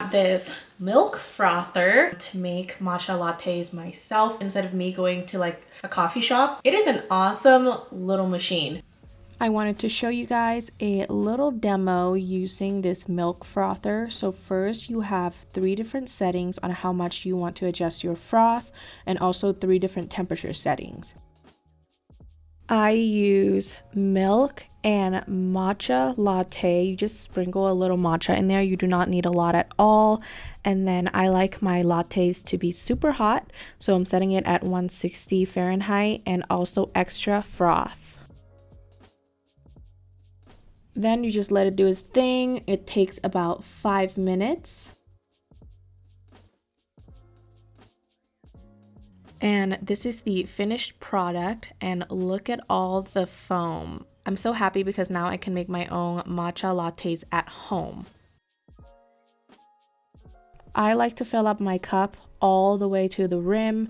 got this milk frother to make matcha lattes myself instead of me going to like a coffee shop. It is an awesome little machine. I wanted to show you guys a little demo using this milk frother. So first you have 3 different settings on how much you want to adjust your froth and also 3 different temperature settings. I use milk and matcha latte. You just sprinkle a little matcha in there. You do not need a lot at all. And then I like my lattes to be super hot. So I'm setting it at 160 Fahrenheit and also extra froth. Then you just let it do its thing. It takes about 5 minutes. And this is the finished product, and look at all the foam. I'm so happy because now I can make my own matcha lattes at home. I like to fill up my cup all the way to the rim.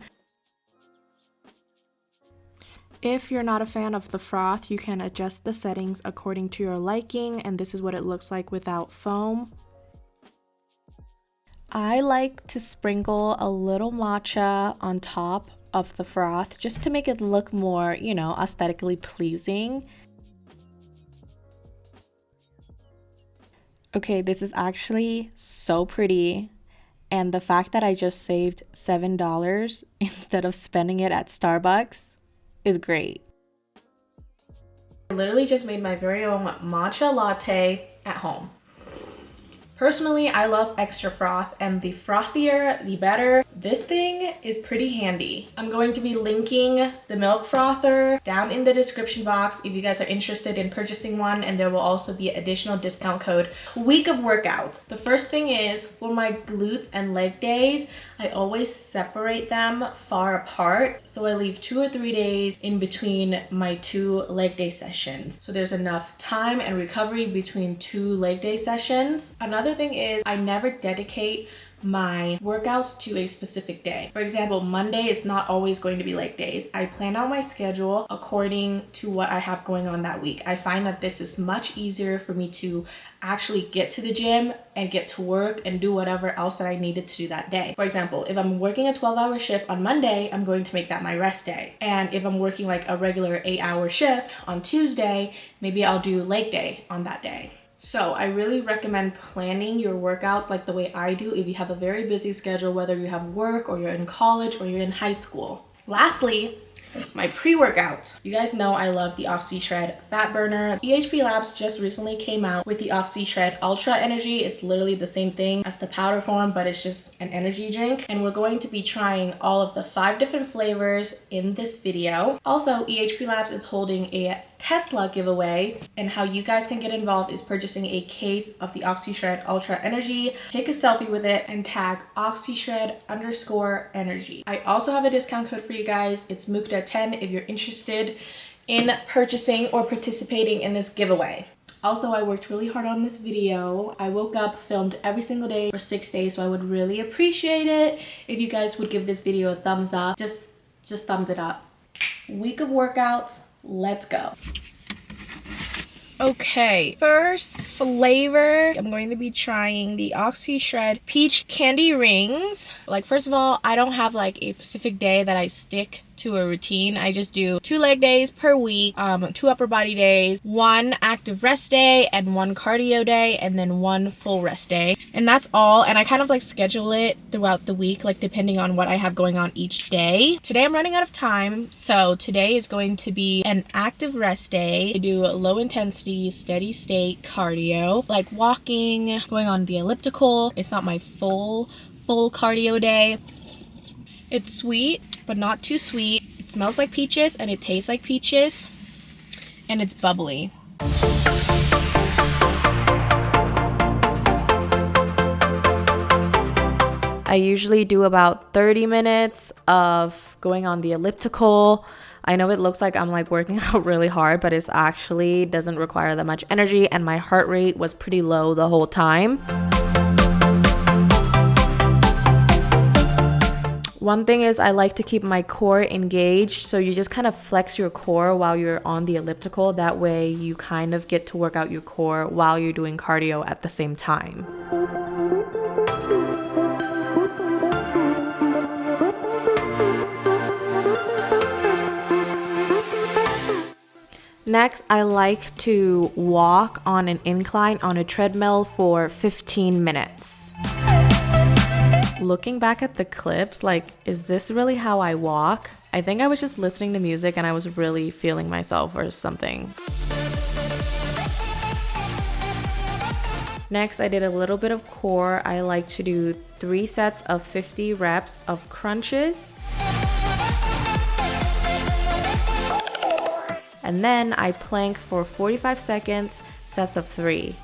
If you're not a fan of the froth, you can adjust the settings according to your liking, and this is what it looks like without foam. I like to sprinkle a little matcha on top of the froth just to make it look more, you know, aesthetically pleasing. Okay, this is actually so pretty. And the fact that I just saved $7 instead of spending it at Starbucks is great. I literally just made my very own matcha latte at home. Personally, I love extra froth, and the frothier, the better. This thing is pretty handy. I'm going to be linking the milk frother down in the description box if you guys are interested in purchasing one, and there will also be an additional discount code week of workouts. The first thing is for my glutes and leg days, I always separate them far apart. So I leave 2 or 3 days in between my 2 leg day sessions. So there's enough time and recovery between 2 leg day sessions. Another thing is I never dedicate my workouts to a specific day. For example, Monday is not always going to be leg days. I plan out my schedule according to what I have going on that week. I find that this is much easier for me to actually get to the gym and get to work and do whatever else that I needed to do that day. For example, if I'm working a 12-hour shift on Monday, I'm going to make that my rest day. And if I'm working like a regular 8-hour shift on Tuesday, maybe I'll do leg day on that day. So I really recommend planning your workouts like the way I do if you have a very busy schedule, whether you have work or you're in college or you're in high school. Lastly, my pre-workout. You guys know I love the OxyShred Fat Burner. EHP Labs just recently came out with the OxyShred Ultra Energy. It's literally the same thing as the powder form, but it's just an energy drink. And we're going to be trying all of the 5 different flavors in this video. Also, EHP Labs is holding a Tesla giveaway, and how you guys can get involved is purchasing a case of the OxyShred Ultra Energy, take a selfie with it, and tag OxyShred_energy. I also have a discount code for you guys. It's Mukda 10 if you're interested in purchasing or participating in this giveaway. Also, I worked really hard on this video. I woke up, filmed every single day for 6 days, so I would really appreciate it if you guys would give this video a thumbs up. Just thumbs it up. Week of workouts. Let's go. Okay, first flavor, I'm going to be trying the OxyShred Peach Candy Rings. Like, first of all, I don't have like a specific day that I stick to a routine. I just do 2 leg days per week, 2 upper body days, 1 active rest day, and 1 cardio day, and then 1 full rest day. And that's all. And I kind of like schedule it throughout the week, like depending on what I have going on each day. Today I'm running out of time, so today is going to be an active rest day. I do low intensity, steady state cardio, like walking, going on the elliptical. It's not my full cardio day. It's sweet, but not too sweet. It smells like peaches and it tastes like peaches, and it's bubbly. I usually do about 30 minutes of going on the elliptical. I know it looks like I'm like working out really hard, but it's actually doesn't require that much energy, and my heart rate was pretty low the whole time. One thing is I like to keep my core engaged, so you just kind of flex your core while you're on the elliptical. That way you kind of get to work out your core while you're doing cardio at the same time. Next, I like to walk on an incline on a treadmill for 15 minutes. Looking back at the clips, like, is this really how I walk? I think I was just listening to music and I was really feeling myself or something. Next, I did a little bit of core. I like to do 3 sets of 50 reps of crunches. And then I plank for 45 seconds, sets of 3.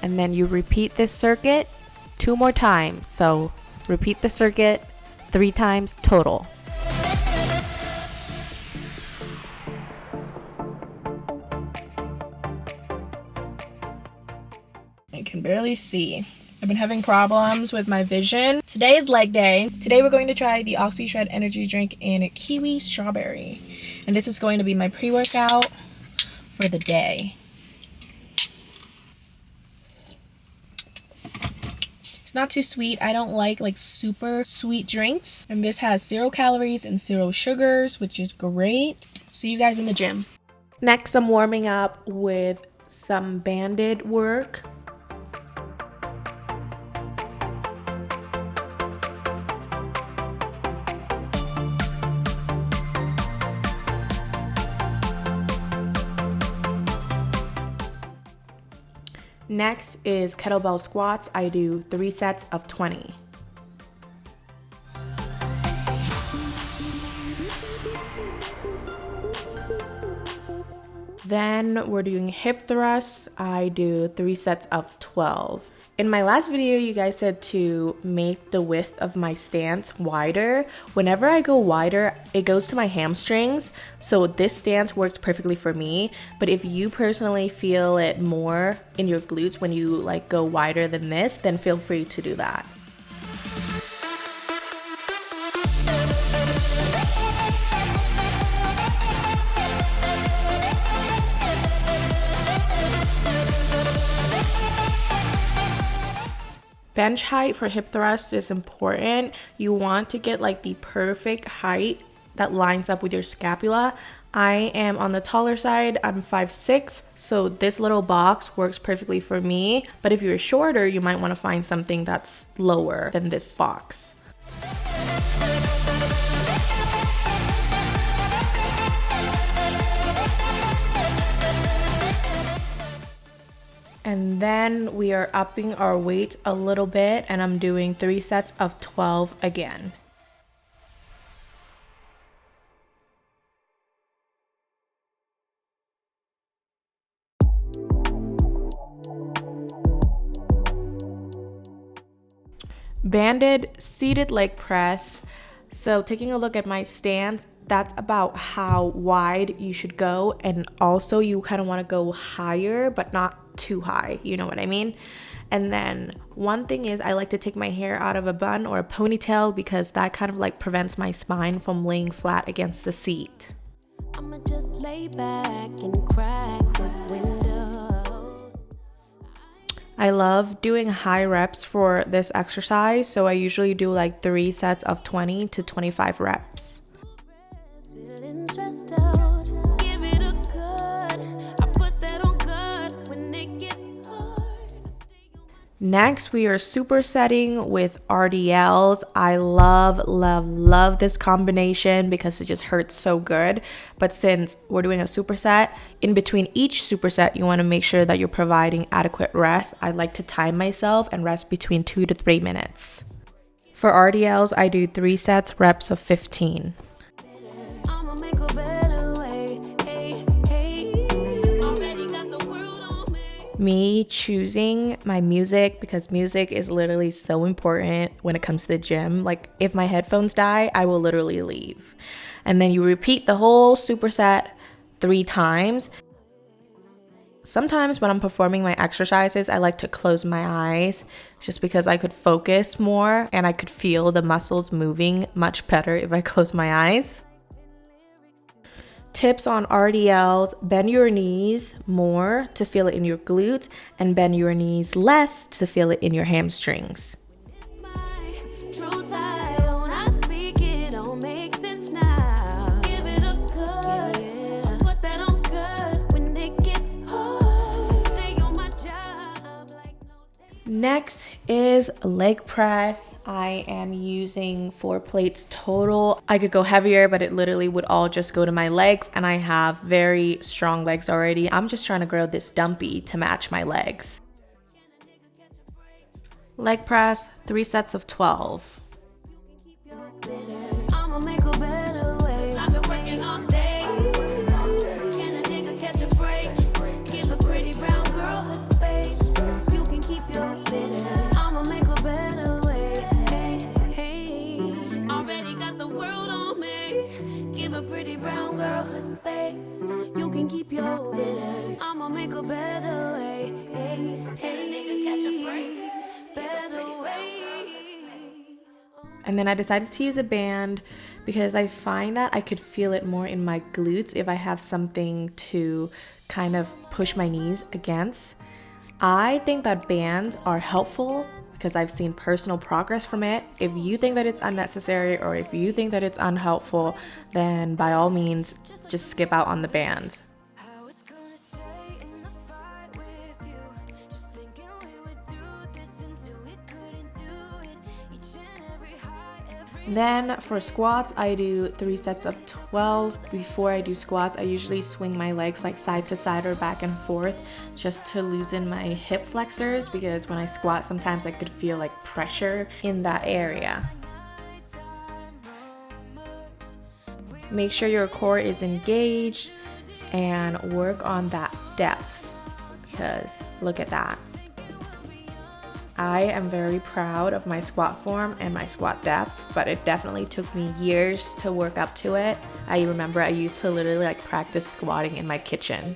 And then you repeat this circuit 2 more times. So repeat the circuit 3 times total. I can barely see. I've been having problems with my vision. Today is leg day. Today we're going to try the OxyShred energy drink in kiwi strawberry. And this is going to be my pre-workout for the day. It's not too sweet. I don't like super sweet drinks. And this has 0 calories and 0 sugars, which is great. See you guys in the gym. Next, I'm warming up with some banded work. Next is kettlebell squats. I do 3 sets of 20. Then we're doing hip thrusts. I do 3 sets of 12. In my last video, you guys said to make the width of my stance wider. Whenever I go wider, it goes to my hamstrings. So this stance works perfectly for me. But if you personally feel it more in your glutes when you go wider than this, then feel free to do that. Bench height for hip thrust is important. You want to get the perfect height that lines up with your scapula. I am on the taller side. I'm 5'6", so this little box works perfectly for me. But if you're shorter, you might want to find something that's lower than this box. And then we are upping our weight a little bit, and I'm doing 3 sets of 12 again. Banded seated leg press. So taking a look at my stance, that's about how wide you should go, and also you kind of want to go higher but not too high, you know what I mean? And then one thing is I like to take my hair out of a bun or a ponytail because that kind of prevents my spine from laying flat against the seat. I'ma just lay back and crack this window. I love doing high reps for this exercise, so I usually do 3 sets of 20 to 25 reps. Next, we are supersetting with RDLs. I love this combination because it just hurts so good. But since we're doing a superset, in between each superset, you want to make sure that you're providing adequate rest. I like to time myself and rest between 2 to 3 minutes. For RDLs, I do 3 sets, reps of 15. Me choosing my music, because music is literally so important when it comes to the gym. If my headphones die, I will literally leave. And then you repeat the whole superset 3 times. Sometimes when I'm performing my exercises, I like to close my eyes just because I could focus more and I could feel the muscles moving much better if I close my eyes. Tips on RDLs: bend your knees more to feel it in your glutes and bend your knees less to feel it in your hamstrings. Next is leg press. I am using 4 plates total. I could go heavier, but it literally would all just go to my legs, and I have very strong legs already. I'm just trying to grow this dumpy to match my legs. Leg press, 3 sets of 12. You can keep your bitter. I'ma make a better way. Hey, hey, nigga, catch a break. Better way. And then I decided to use a band because I find that I could feel it more in my glutes if I have something to kind of push my knees against. I think that bands are helpful because I've seen personal progress from it. If you think that it's unnecessary or if you think that it's unhelpful, then by all means, just skip out on the bands. Then for squats, I do 3 sets of 12. Before I do squats, I usually swing my legs like side to side or back and forth just to loosen my hip flexors, because when I squat, sometimes I could feel like pressure in that area. Make sure your core is engaged and work on that depth, because look at that. I am very proud of my squat form and my squat depth, but it definitely took me years to work up to it. I remember I used to literally like practice squatting in my kitchen.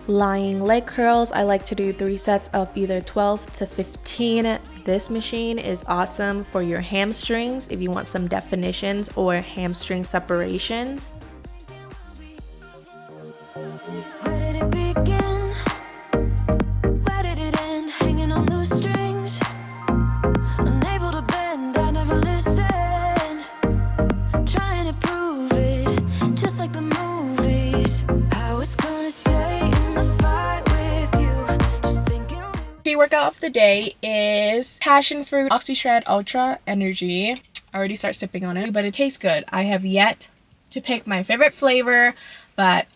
Lying leg curls, I like to do 3 sets of either 12 to 15. This machine is awesome for your hamstrings if you want some definitions or hamstring separations. Where did it begin? Where did it end? Hanging on loose strings. Unable to bend, I never listened. Trying to prove it, just like the movies. I was gonna say in the fight with you, just thinking Pre-workout of the day is passion fruit OxyShred Ultra Energy. I already start sipping on it, but it tastes good. I have yet to pick my favorite flavor, but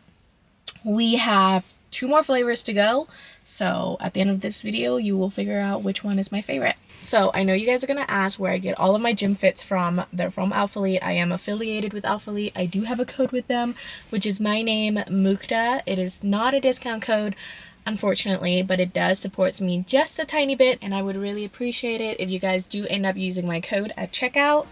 we have 2 more flavors to go. So at the end of this video, you will figure out which one is my favorite. So I know you guys are going to ask where I get all of my gym fits from. They're from Alphalete. I am affiliated with Alphalete. I do have a code with them, which is my name, Mukda. It is not a discount code, unfortunately, but it does support me just a tiny bit, and I would really appreciate it if you guys do end up using my code at checkout.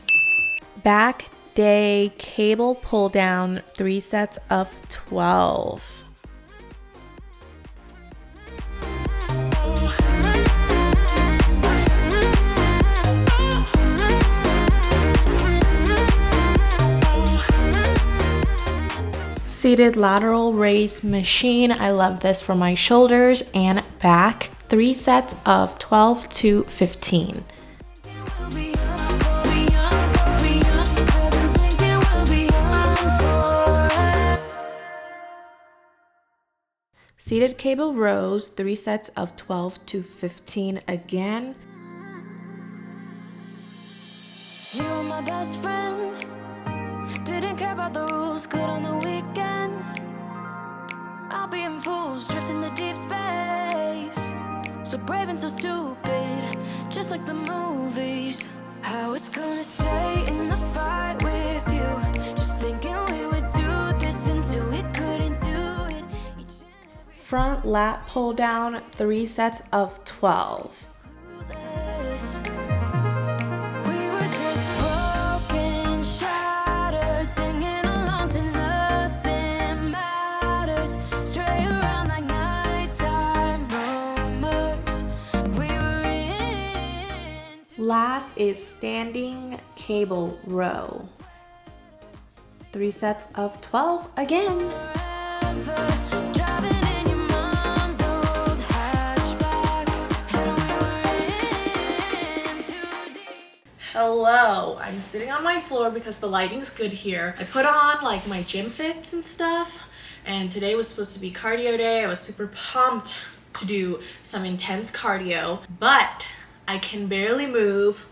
Back day cable pull down, 3 sets of 12. Seated lateral raise machine. I love this for my shoulders and back. 3 sets of 12 to 15. Seated cable rows, 3 sets of 12 to 15 again. you were my best friend. Didn't care about the rules, good on the weekends. I'll be in fools, drifting to deep space. So brave and so stupid, just like the movies. I was gonna say in the fight with you, just thinking we would do this until we couldn't do it. Front lat pull down, 3 sets of 12. We were just broken, shattered, singing along to nothing matters. Stray around like nighttime rumors. We were in. Last is standing cable row. 3 sets of 12 again. Driving in your mom's old hatchback, and we Hello, I'm sitting on my floor because the lighting's good here. I put on like my gym fits and stuff, and today was supposed to be cardio day. I was super pumped to do some intense cardio, but I can barely move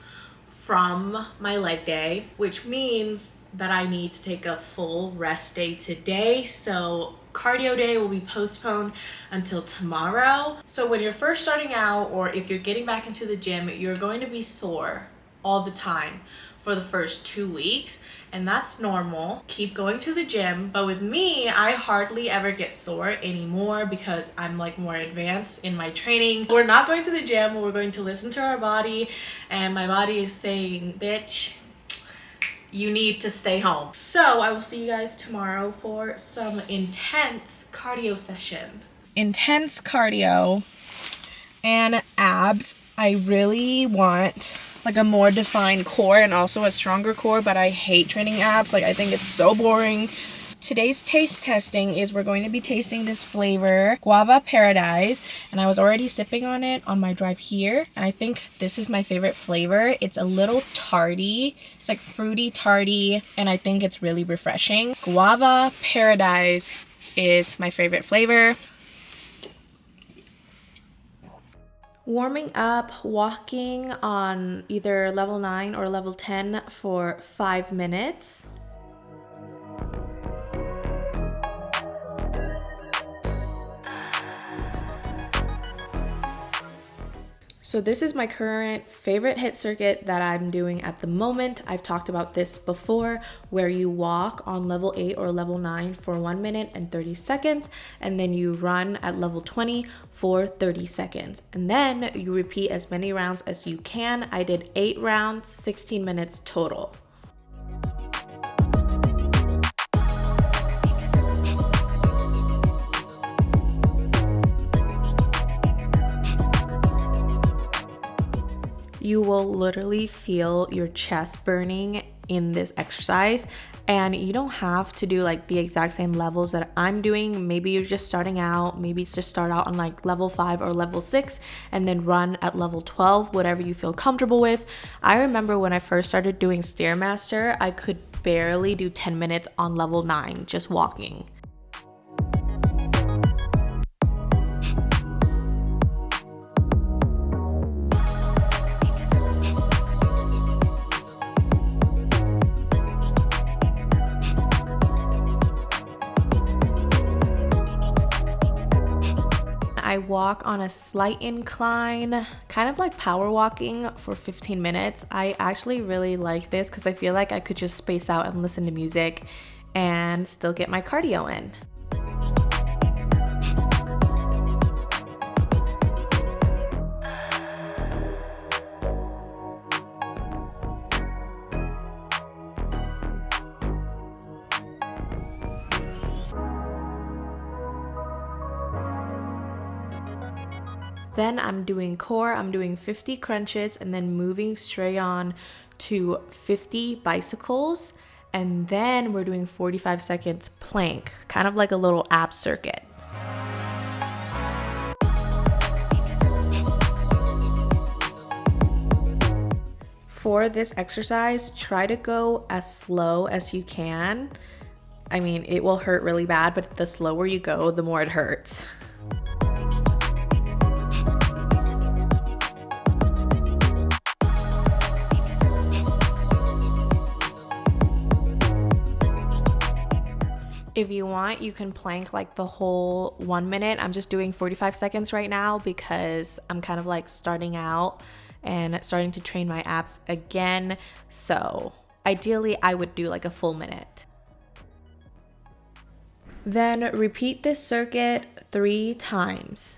from my leg day, which means that I need to take a full rest day today. So cardio day will be postponed until tomorrow. So when you're first starting out, or if you're getting back into the gym, you're going to be sore all the time for the first 2 weeks, and that's normal. Keep going to the gym. But with me, I hardly ever get sore anymore because I'm like more advanced in my training. We're not going to the gym, we're going to listen to our body, and my body is saying, bitch, you need to stay home. So I will see you guys tomorrow for some intense cardio session. Intense cardio and abs. I really want like a more defined core and also a stronger core, but I hate training abs. Like, I think it's so boring. Today's taste testing is we're going to be tasting this flavor, Guava Paradise, and I was already sipping on it on my drive here, and I think this is my favorite flavor. It's a little tarty. It's like fruity tarty, and I think it's really refreshing. Guava Paradise is my favorite flavor. Warming up, walking on either level 9 or level 10 for 5 minutes. So this is my current favorite HIIT circuit that I'm doing at the moment. I've talked about this before, where you walk on level 8 or level 9 for 1 minute and 30 seconds, and then you run at level 20 for 30 seconds. And then you repeat as many rounds as you can. I did 8 rounds, 16 minutes total. You will literally feel your chest burning in this exercise, and you don't have to do like the exact same levels that I'm doing. Maybe you're just starting out, maybe it's just start out on like level 5 or level 6 and then run at level 12, whatever you feel comfortable with. I remember when I first started doing Stairmaster, I could barely do 10 minutes on level 9 just walking. I walk on a slight incline, kind of like power walking for 15 minutes. I actually really like this because I feel like I could just space out and listen to music and still get my cardio in. Then I'm doing core, I'm doing 50 crunches and then moving straight on to 50 bicycles. And then we're doing 45 seconds plank, kind of like a little ab circuit. For this exercise, try to go as slow as you can. I mean, it will hurt really bad, but the slower you go, the more it hurts. If you want, you can plank like the whole 1 minute. I'm just doing 45 seconds right now because I'm kind of like starting out and starting to train my abs again. So ideally, I would do like a full minute. Then repeat this circuit 3 times.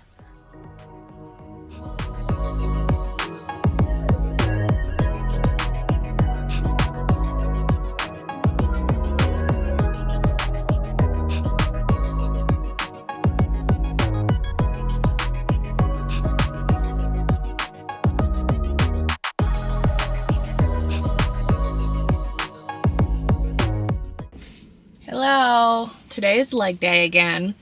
Hello, today is leg day again,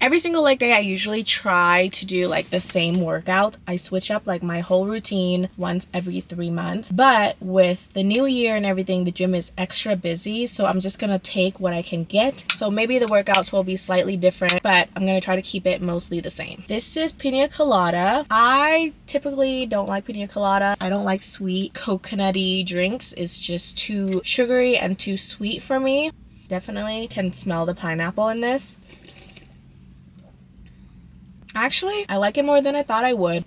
Every single leg day, I usually try to do like the same workout. I switch up like my whole routine once every 3 months. But with the new year and everything, the gym is extra busy. So I'm just gonna take what I can get. So maybe the workouts will be slightly different, but I'm gonna try to keep it mostly the same. This is pina colada. I typically don't like pina colada. I don't like sweet coconutty drinks. It's just too sugary and too sweet for me. Definitely can smell the pineapple in this. Actually, I like it more than I thought I would.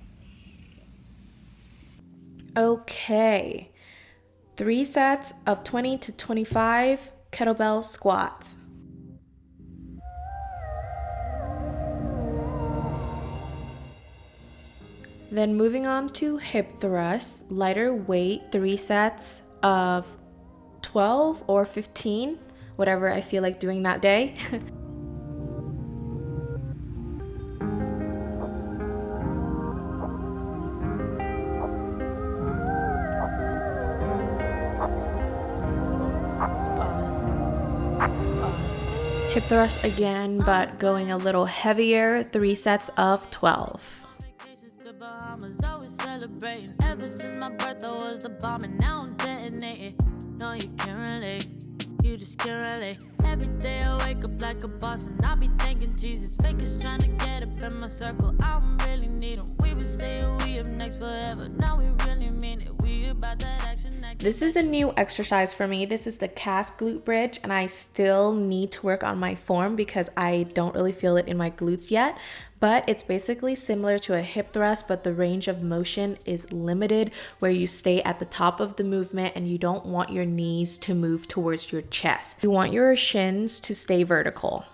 Okay, 3 sets of 20 to 25 kettlebell squats. Then moving on to hip thrusts, lighter weight, 3 sets of 12 or 15, whatever I feel like doing that day. Hip thrust again, but going a little heavier, 3 sets of 12. Always celebrating. Ever since my birthday was the bomb, and now I'm detonating. No, you can't relate. You just can't relate. Every day I wake up like a boss, and I be thinking Jesus. Fakers trying to get up in my circle. I don't really need them. We were saying we up next forever. Now we really mean it. We about that action. This is a new exercise for me. This is the calf glute bridge, and I still need to work on my form because I don't really feel it in my glutes yet. But it's basically similar to a hip thrust, but the range of motion is limited, where you stay at the top of the movement and you don't want your knees to move towards your chest. You want your shins to stay vertical.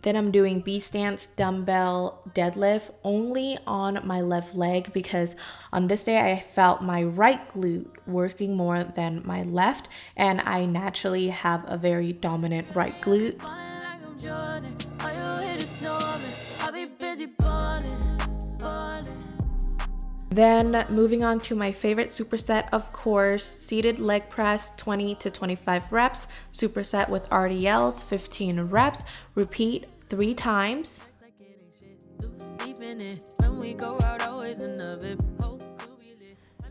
Then I'm doing B stance dumbbell deadlift only on my left leg because on this day I felt my right glute working more than my left, and I naturally have a very dominant right glute. Then moving on to my favorite superset, of course, seated leg press, 20 to 25 reps, superset with RDLs, 15 reps, repeat 3 times.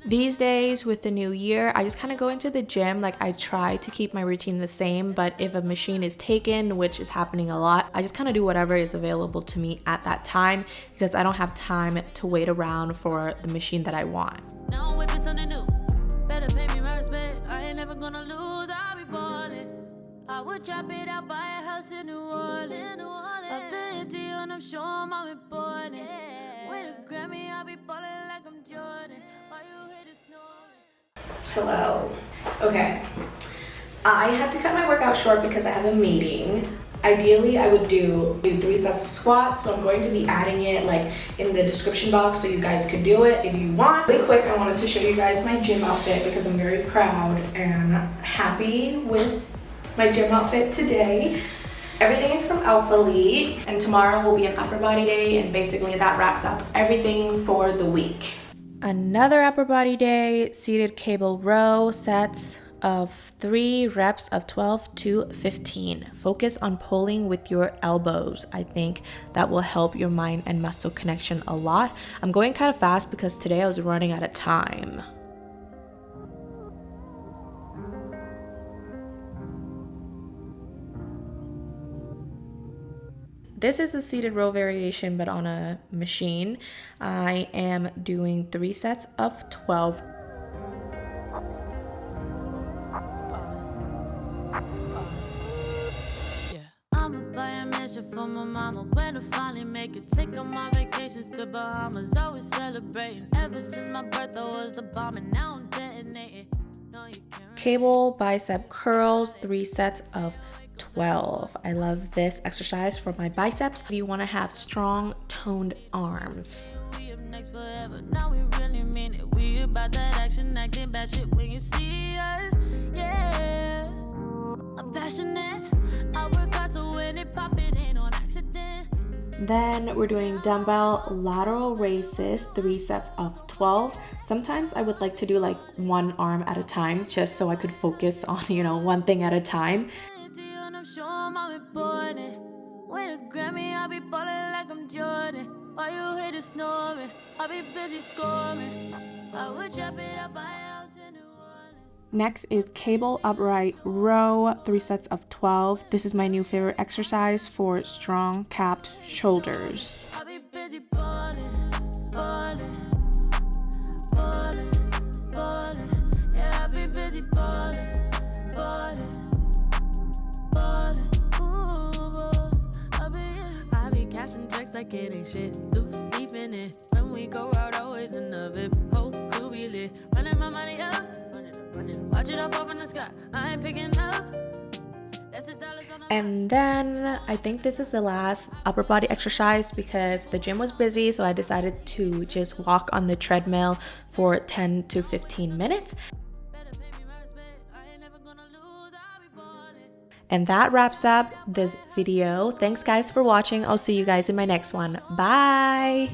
These days with the new year, I just kind of go into the gym. Like, I try to keep my routine the same, but if a machine is taken, which is happening a lot, I just kind of do whatever is available to me at that time because I don't have time to wait around for the machine that I want. Now I'm whipping something new. Better pay me my respect. I ain't never gonna lose. I'll be ballin'. I would drop it out, buy a house in New Orleans. Up the empty and I'm sure I'm important. With a Grammy, I'll be ballin' like I'm Jordan. Why you hate it snoring? Hello. Okay. I had to cut my workout short because I have a meeting. Ideally, I would do 3 sets of squats, so I'm going to be adding it like in the description box so you guys could do it if you want. Really quick, I wanted to show you guys my gym outfit because I'm very proud and happy with my gym outfit today. Everything is from Alpha Elite, and tomorrow will be an upper body day, and basically that wraps up everything for the week. Another upper body day, seated cable row sets of 3 reps of 12 to 15. Focus on pulling with your elbows. I think that will help your mind and muscle connection a lot. I'm going kind of fast because today I was running out of time. This is the seated row variation, but on a machine. I am doing 3 sets of 12. I'ma buy a mansion for my mama when I finally make it. Take on my vacations to Bahamas, always celebrating. Ever since my birthday was the bomb, and now I'm detonating. No, you can't. Cable bicep curls, 3 sets of 12. I love this exercise for my biceps if you want to have strong, toned arms. We up next forever. Now we really mean it. We about that action, acting bad shit when you see us. Yeah, I'm passionate. I work hard so when it pop, it ain't on accident. Then we're doing dumbbell lateral raises, 3 sets of 12. Sometimes I would like to do like 1 arm at a time just so I could focus on, one thing at a time. I'm sure I'm important. win a Grammy, I'll be ballin' like I'm Jordan. While you hear the snoring, I'll be busy scoring. I would chop it up my house in New Orleans. Next is cable upright row, 3 sets of 12. This is my new favorite exercise for strong capped shoulders. I'll be busy ballin', ballin', ballin', ballin'. Yeah, I'll be busy ballin', ballin', ballin'. Ooh, ballin'. I be cashing checks like it ain't shit. Loose leaf in it. When we go out, always in the VIP. Whole crew be lit. Running my money up. Watch it all fall from the sky. I ain't picking up. And then I think this is the last upper body exercise because the gym was busy, so I decided to just walk on the treadmill for 10 to 15 minutes. And that wraps up this video. Thanks guys for watching. I'll see you guys in my next one. Bye!